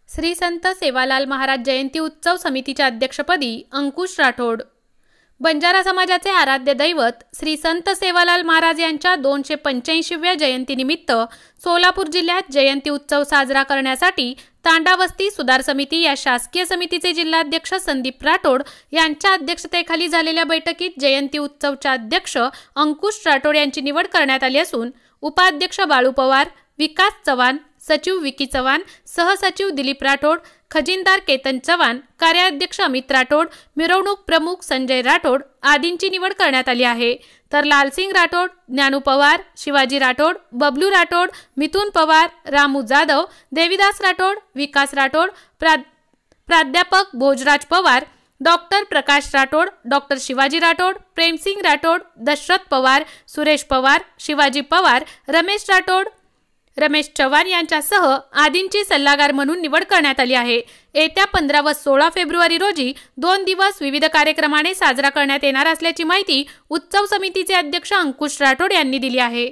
श्री संत सेवालाल महाराज जयंती उत्सव समितीच्या अध्यक्षपदी अंकुश राठोड। बंजारा समाजाचे आराध्य दैवत श्री संत सेवालाल महाराज यांच्या 285व्या जयंतीनिमित्त सोलापूर जिल्ह्यात जयंती उत्सव साजरा करण्यासाठी तांडावस्ती सुधार समिती या शासकीय समितीचे जिल्हाध्यक्ष संदीप राठोड यांच्या अध्यक्षतेखाली झालेल्या बैठकीत जयंती उत्सवच्या अध्यक्ष अंकुश राठोड यांची निवड करण्यात आली असून उपाध्यक्ष बाळू पवार, विकास चव्हाण, सचिव विकी चव्हाण, सहसचिव दिलीप राठोड, खजिनदार केतन चव्हाण, कार्याध्यक्ष अमित राठोड, मिरवणूक प्रमुख संजय राठोड आदींची निवड करण्यात आली आहे। तर लालसिंग राठोड, ज्ञानू पवार, शिवाजी राठोड, बबलू राठोड, मिथुन पवार, रामू जाधव, देवीदास राठोड, विकास राठोड, प्राध्यापक भोजराज पवार, डॉक्टर प्रकाश राठोड, डॉक्टर शिवाजी राठोड, प्रेमसिंग राठोड, दशरथ पवार, सुरेश पवार, शिवाजी पवार, रमेश राठोड, रमेश चव्हाण यांच्यासह आदींची सल्लागार म्हणून निवड करण्यात आली आहे। येत्या 15 व 16 फेब्रुवारी रोजी 2 दिवस विविध कार्यक्रमाने साजरा करण्यात येणार असल्याची माहिती उत्सव समितीचे अध्यक्ष अंकुश राठोड यांनी दिली आहे।